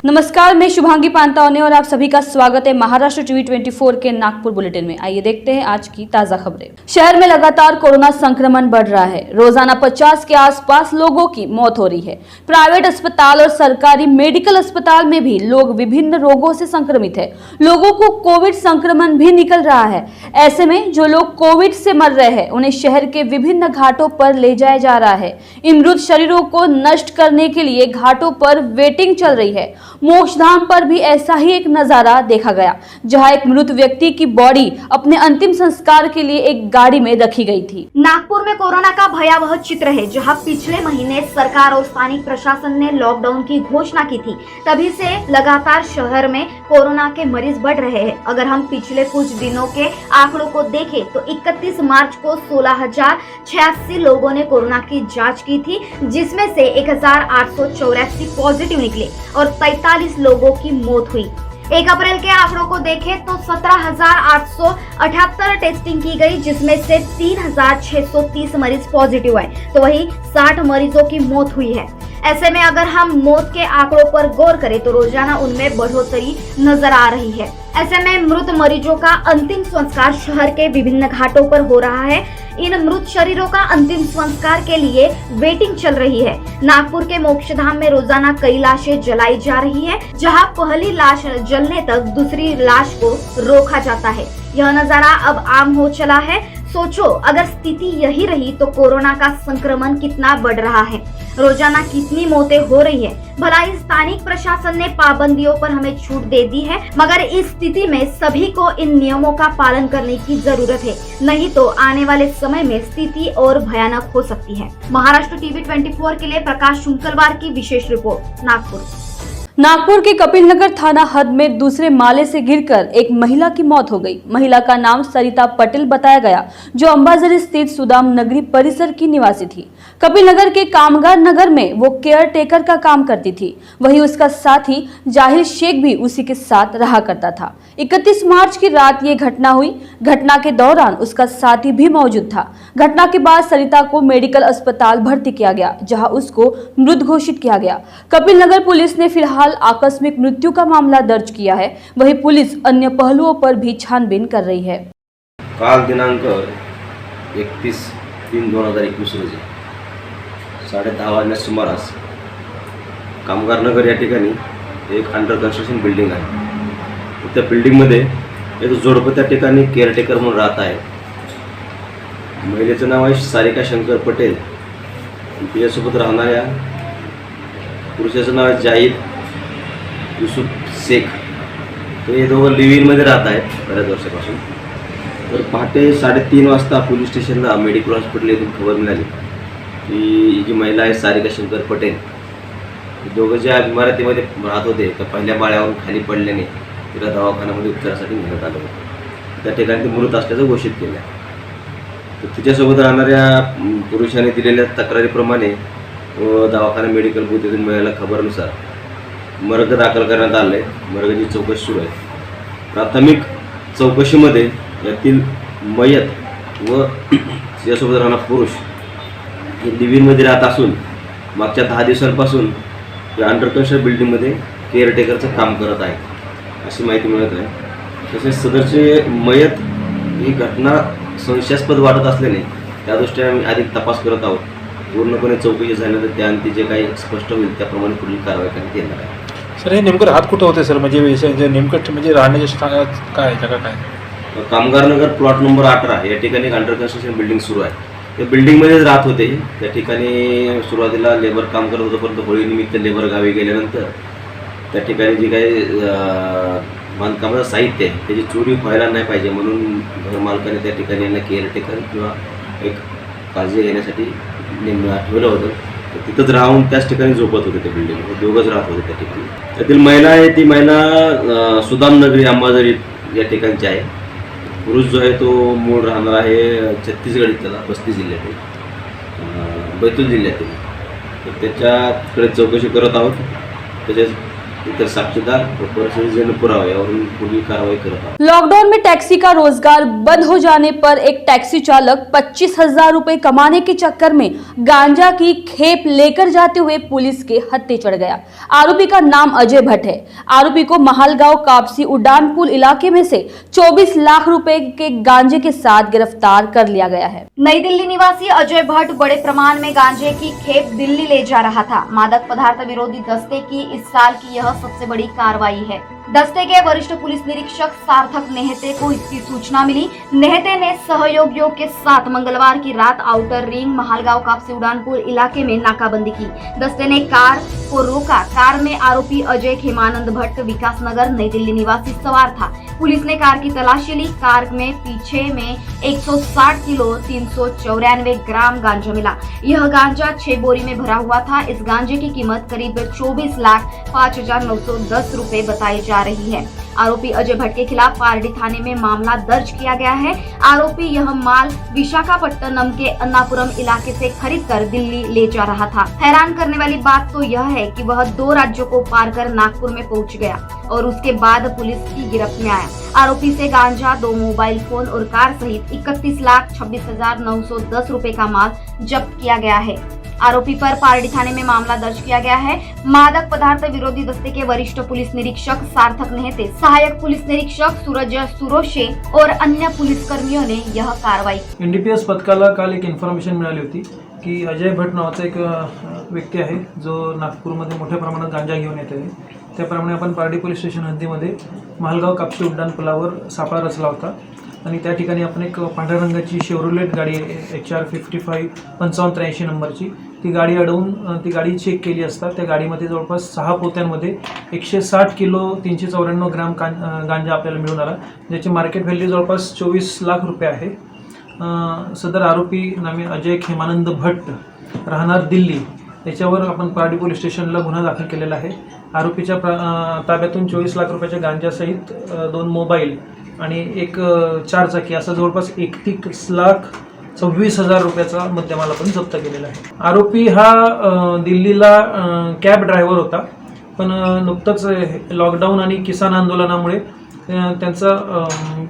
नमस्कार, मैं शुभांगी पांतावने और आप सभी का स्वागत है महाराष्ट्र टीवी 24 के नागपुर बुलेटिन में। आइए देखते हैं आज की ताजा खबरें। शहर में लगातार कोरोना संक्रमण बढ़ रहा है। रोजाना 50 के आसपास लोगों की मौत हो रही है। प्राइवेट अस्पताल और सरकारी मेडिकल अस्पताल में भी लोग विभिन्न रोगों से संक्रमित है। लोगों को कोविड संक्रमण भी निकल रहा है। ऐसे में जो लोग कोविड से मर रहे हैं उन्हें शहर के विभिन्न घाटों पर ले जाया जा रहा है। इन मृत शरीरों को नष्ट करने के लिए घाटों पर वेटिंग चल रही है। मोक्षधाम पर भी ऐसा ही एक नजारा देखा गया, जहां एक मृत व्यक्ति की बॉडी अपने अंतिम संस्कार के लिए एक गाड़ी में रखी गई थी। नागपुर में कोरोना का भयावह चित्र है, जहां पिछले महीने सरकार और स्थानीय प्रशासन ने लॉकडाउन की घोषणा की थी। तभी से लगातार शहर में कोरोना के मरीज बढ़ रहे हैं। अगर हम पिछले कुछ दिनों के आंकड़ों को देखें तो 31 मार्च को 16,086 लोगों ने कोरोना की जांच की थी, जिसमें से 1,884 पॉजिटिव निकले और 43 लोगों की मौत हुई। 1 अप्रैल के आंकड़ों को देखें तो 17,878 टेस्टिंग की गई, जिसमें से 3,630 मरीज पॉजिटिव आए, तो वही 60 मरीजों की मौत हुई है। ऐसे में अगर हम मौत के आंकड़ों पर गौर करें तो रोजाना उनमें बढ़ोतरी नजर आ रही है। ऐसे में मृत मरीजों का अंतिम संस्कार शहर के विभिन्न घाटों पर हो रहा है। इन मृत शरीरों का अंतिम संस्कार के लिए वेटिंग चल रही है। नागपुर के मोक्षधाम में रोजाना कई लाशें जलाई जा रही है, जहां पहली लाश जलने तक दूसरी लाश को रोका जाता है। यह नजारा अब आम हो चला है। सोचो, अगर स्थिति यही रही तो कोरोना का संक्रमण कितना बढ़ रहा है, रोजाना कितनी मौतें हो रही है। भला ही स्थानीय प्रशासन ने पाबंदियों पर हमें छूट दे दी है, मगर इस स्थिति में सभी को इन नियमों का पालन करने की जरूरत है, नहीं तो आने वाले समय में स्थिति और भयानक हो सकती है। महाराष्ट्र टीवी 24 के लिए प्रकाश शुंकलवार की विशेष रिपोर्ट, नागपुर। नागपुर के कपिलनगर थाना हद में दूसरे माले से गिरकर एक महिला की मौत हो गई। महिला का नाम सरिता पटेल बताया गया, जो अंबाझरी स्थित सुदाम नगरी परिसर की निवासी थी। कपिलनगर के कामगार नगर में वो केयर टेकर का काम करती थी। वहीं उसका साथी जाहिर शेख भी उसी के साथ रहा करता था। 31 मार्च की रात ये घटना हुई। घटना के दौरान उसका साथी भी मौजूद था। घटना के बाद सरिता को मेडिकल अस्पताल भर्ती किया गया, जहां उसको मृत घोषित किया गया। कपिलनगर पुलिस ने फिलहाल आकस्मिक मृत्यु का मामला दर्ज किया है। वहीं पुलिस अन्य पहलुओं पर भी छानबीन कर रही है। काल दिनांक 31/3/2021 रोजी 10:30 वाजण्याच्या सुमारास कामगार नगर या ठिकाणी एक अंडर कन्स्ट्रक्शन बिल्डिंग आहे। त्या बिल्डिंगमध्ये एक जोडपं त्या ठिकाणी केअरटेकर म्हणून राहत आहे। महिलेचं नाव आहे सारिका शंकर पटेल। तिच्यासोबत राहणाऱ्या पुरुषाचं नाव आहे जाहिद युसुफ शेख। हे दोघं लिव्ह इनमध्ये राहत आहेत बऱ्याच वर्षापासून। तर पहाटे 3:30 वाजता पोलीस स्टेशनला मेडिकल हॉस्पिटल येथून खबर मिळाली की ही जी महिला आहे सारिका शंकर पटेल, दोघं ज्या इमारतीमध्ये राहत होते त्या पहिल्या माळ्यावरून खाली पडल्याने तिला दवाखान्यामध्ये उपचारासाठी नेण्यात आलं होतं। त्या ठिकाणी ती मृत असल्याचं घोषित केलं। तर तिच्यासोबत राहणाऱ्या पुरुषाने दिलेल्या तक्रारीप्रमाणे व दवाखाना मेडिकल बूथ येथून मिळालेल्या खबरनुसार मर्ग दाखल करण्यात आले। मर्गाची चौकशी सुरू आहे। प्राथमिक चौकशीमध्ये यातील मयत व तिच्यासोबत राहणारा पुरुष हे लिव्ह इनमध्ये राहत असून मागच्या 10 दिवसांपासून या अंडर कन्स्ट्रक्शन बिल्डिंगमध्ये केअरटेकरचं काम करत आहे, अशी माहिती मिळत आहे। तसेच सदरचे मयत ही घटना संशयास्पद वाटत असल्याने त्या दृष्टीने आम्ही अधिक तपास करत आहोत। पूर्णपणे चौकशी झाल्यानंतर त्यानंतर जे काही स्पष्ट होईल त्याप्रमाणे पुढील कारवाई करण्यात येणार आहे। सर, हे नेमकं राहत कुठं होते सर? म्हणजे नेमकं म्हणजे राहण्याची काय जगा काय? कामगार नगर प्लॉट नंबर 18 या ठिकाणी अंडर कन्स्ट्रक्शन बिल्डिंग सुरू आहे। त्या बिल्डिंगमध्येच राहत होते। त्या ठिकाणी सुरुवातीला लेबर काम करत होतं, परंतु होळीनिमित्त लेबर गावी गेल्यानंतर त्या ठिकाणी जे काही बांधकामाचं साहित्य आहे त्याची चोरी व्हायला नाही पाहिजे म्हणून घरमालकाने त्या ठिकाणी यांना केअरटेकर किंवा एक काळजी घेण्यासाठी ठेवलं होतं। तिथंच राहून त्याच ठिकाणी झोपत होते त्या बिल्डिंगमध्ये। दोघंच राहत होते त्या ठिकाणी। त्यातील महिला आहे ती महिला सुदाम नगरी अंबाझरी या ठिकाणची आहे। पुरुष जो आहे तो मूळ राहणार आहे छत्तीसगड इथला, बस्ती जिल्ह्यातील, बैतूल जिल्ह्यातील। तर त्याच्याकडे चौकशी करत आहोत। तसेच इतर साक्षीदार व परिस्थितीजन्य पुरावे यावरून पुढील कारवाई करत आहोत. लॉकडाउन में टैक्सी का रोजगार बंद हो जाने पर एक टैक्सी चालक 25,000 रुपए कमाने के चक्कर में गांजा की खेप लेकर जाते हुए पुलिस के हत्थे चढ़ गया. आरोपी का नाम अजय भट्ट है. आरोपी को महालगांव कापसी उड़ान पुल इलाके में से 24 लाख रुपए के गांजे के साथ गिरफ्तार कर लिया गया है. नई दिल्ली निवासी अजय भट्ट बड़े प्रमाण में गांजे की खेप दिल्ली ले जा रहा था. मादक पदार्थ विरोधी दस्ते की इस साल की यह सबसे बड़ी कार्रवाई है. दस्ते के वरिष्ठ पुलिस निरीक्षक सार्थक नेहते को इसकी सूचना मिली. नेहते ने सहयोगियों के साथ मंगलवार की रात आउटर रिंग महालगांव कापसी उड़ानपुर इलाके में नाकाबंदी की. दस्ते ने कार को रोका. कार में आरोपी अजय खेमानंद भट्ट विकासनगर नई दिल्ली निवासी सवार था. पुलिस ने कार की तलाशी ली. कार में पीछे में 160 किलो 394 ग्राम गांजा मिला. यह गांजा 6 बोरी में भरा हुआ था. इस गांजे की कीमत करीब 24,05,910 रुपए बताई जा रही है. आरोपी अजय भट्ट के खिलाफ पारडी थाने में मामला दर्ज किया गया है. आरोपी यह माल विशाखापट्टनम के अन्नापुरम इलाके से खरीदकर दिल्ली ले जा रहा था. हैरान करने वाली बात तो यह है कि वह 2 राज्यों को पार कर नागपुर में पहुंच गया और उसके बाद पुलिस की गिरफ्त में आया. आरोपी से गांजा, 2 मोबाइल फोन और कार सहित 31,26,910 रुपए का माल जब्त किया गया है. आरोपी पर पारडी थाने में मामला दर्ज किया गया है. मादक पदार्थ विरोधी दस्ते के वरिष्ठ पुलिस निरीक्षक सार्थक नेहते, सहायक पुलिस निरीक्षक सूरज सुरोशे और अन्य पुलिस कर्मियों ने यह कार्रवाई. NDPS पथकाला काल एक इन्फॉर्मेशन मिळाली होती की अजय भट्ट नावाचा एक व्यक्ती आहे जो नागपूरमध्ये मोठ्या प्रमाणात गांजा घेऊन येत आहे. त्याप्रमाणे आपण पारडी पोलीस स्टेशन हद्दीमध्ये महालगाव कापसी उड्डाण पुलावर सापळा रचला होता आणि त्या ठिकाणी आपण एक पांढऱ्या रंगाची शेव्हरोलेट गाडी HR 5583 नंबरची ती गाडी अडवून ती गाडी चेक केली असता त्या गाडीमध्ये जवळपास 6 पोत्यांमध्ये 160 किलो 394 ग्राम गांजा आपल्याला मिळून आला, ज्याची मार्केट व्हॅल्यू जवळपास 24 लाख रुपये आहे. सदर आरोपी नामे अजय खेमानंद भट्ट राहणार दिल्ली याच्यावर आपण पारडी पोलीस स्टेशनला गुन्हा दाखल केलेला आहे. आरोपीच्या ताब्यातून 24 लाख रुपयाच्या गांजासहित 2 मोबाईल आणि एक 4 चाकी असा जवळपास 31,26,000 रुपयाचा मुद्देमाल आपण जप्त केलेला आहे. आरोपी हा दिल्लीला कॅब ड्रायव्हर होता, पण नुकतंच लॉकडाऊन आणि किसान आंदोलनामुळे त्यांचा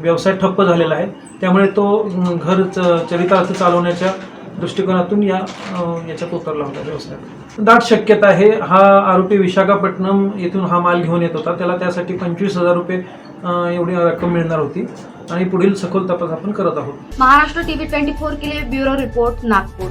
व्यवसाय ठप्प झालेला आहे. त्यामुळे तो घर चरितार्थ चालवण्याच्या दृष्टिकोनातून याच्यात उतरला होता व्यवसायात. दाट शक्यता आहे हा आरोपी विशाखापट्टणम येथून हा माल घेऊन येत होता. त्याला त्यासाठी 25,000 रुपये एवढी रक्कम मिळणार होती आणि पुढील सखोल तपास आपण करत आहोत. महाराष्ट्र TV 24 के लिए ब्यूरो रिपोर्ट नागपुर.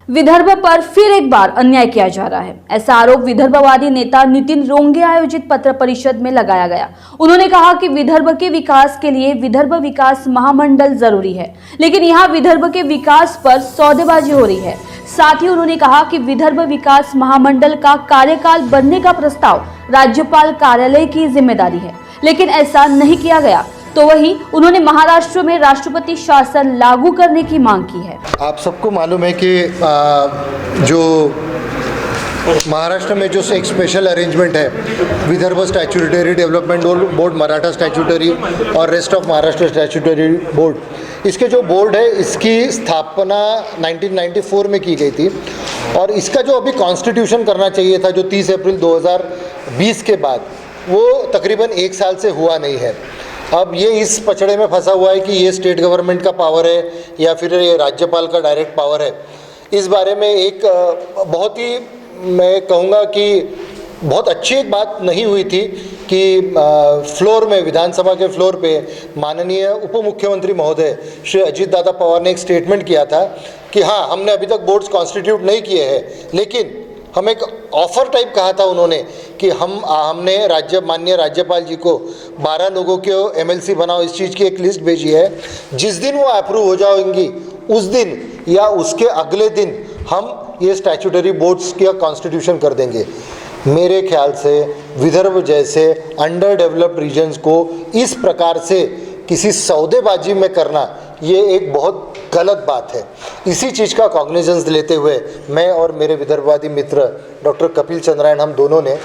विदर्भ पर फिर एक बार अन्याय किया जा रहा है, ऐसा आरोप विदर्भवादी नेता नितिन रोंगे आयोजित पत्र परिषद में लगाया गया. उन्होंने कहा कि विदर्भ के विकास के लिए विदर्भ विकास महामंडल जरूरी है, लेकिन यहाँ विदर्भ के विकास पर सौदेबाजी हो रही है. साथ ही उन्होंने कहा कि विदर्भ विकास महामंडल का कार्यकाल बनने का प्रस्ताव राज्यपाल कार्यालय की जिम्मेदारी है, लेकिन ऐसा नहीं किया गया. तो वहीं उन्होंने महाराष्ट्र में राष्ट्रपति शासन लागू करने की मांग की है. आप सबको मालूम है कि जो महाराष्ट्र में जो एक स्पेशल अरेंजमेंट है Vidarbha statutory development board, Maratha statutory और rest of Maharashtra statutory board, इसके जो बोर्ड है इसकी स्थापना 1994 में की गई थी और इसका जो अभी कॉन्स्टिट्यूशन करना चाहिए था जो 30 अप्रैल 2020 के बाद, वो तकरीबन 1 साल से हुआ नहीं है. अब ये इस पचड़े में फंसा हुआ है कि ये स्टेट गवर्नमेंट का पावर है या फिर ये राज्यपाल का डायरेक्ट पावर है. इस बारे में एक बहुत ही मैं कहूँगा कि बहुत अच्छी एक बात नहीं हुई थी कि फ्लोर में, विधानसभा के फ्लोर पे माननीय उप मुख्यमंत्री महोदय श्री अजीत दादा पवार ने एक स्टेटमेंट किया था कि हाँ, हमने अभी तक बोर्ड्स कॉन्स्टिट्यूट नहीं किए हैं, लेकिन हम एक ऑफ़र टाइप कहा था उन्होंने कि हमने माननीय राज्यपाल जी को 12 लोगों के MLC बनाओ, इस चीज़ की एक लिस्ट भेजी है. जिस दिन वो अप्रूव हो जाएंगी उस दिन या उसके अगले दिन हम ये स्टैट्यूटरी बोर्ड्स का कॉन्स्टिट्यूशन कर देंगे. मेरे ख्याल से विदर्भ जैसे अंडर डेवलप्ड रीजन्स को इस प्रकार से किसी सौदेबाजी में करना ये एक बहुत गलत बात है. इसी चीज़ का कॉग्निजेंस लेते हुए मैं और मेरे विदर्भवादी मित्र डॉक्टर कपिल चंद्रायन, हम दोनों ने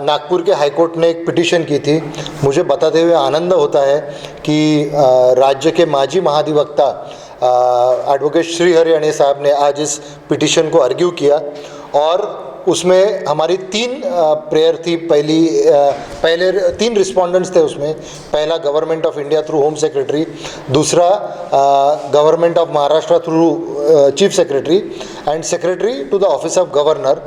नागपुर के हाईकोर्ट ने एक पिटीशन की थी. मुझे बताते हुए आनंद होता है कि राज्य के माजी महाधिवक्ता एडवोकेट श्रीहरि अणे साहब ने आज इस पिटीशन को आर्ग्यू किया और उसमें हमारी 3 प्रेयर थी। पहले 3 रिस्पोंडेंट्स थे उसमें। पहला government of India through home secretary, दूसरा government of Maharashtra through chief secretary and secretary to the office of governor.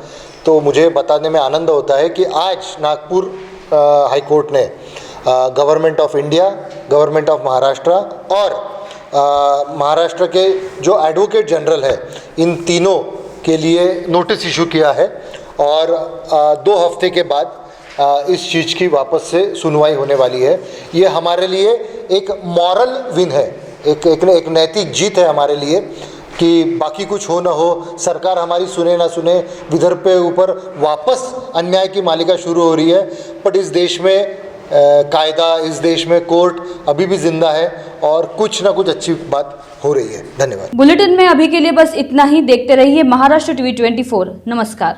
तो मुझे बताने में आनंद होता है कि आज नागपुर हाई कोर्ट ने government of India, government of Maharashtra और महाराष्ट्र के जो एडवोकेट जनरल है, इन तीनों के लिए नोटिस इशू किया है और 2 हफ्ते के बाद इस चीज़ की वापस से सुनवाई होने वाली है। ये हमारे लिए एक मॉरल विन है, एक नैतिक जीत है हमारे लिए कि बाकी कुछ हो ना हो, सरकार हमारी सुने ना सुने, विदर्भ पे ऊपर वापस अन्याय की मालिका शुरू हो रही है। बट इस देश में कायदा, इस देश में कोर्ट अभी भी जिंदा है और कुछ ना कुछ अच्छी बात हो रही है। धन्यवाद। बुलेटिन में अभी के लिए बस इतना ही। देखते रहिए महाराष्ट्र टीवी 24। नमस्कार।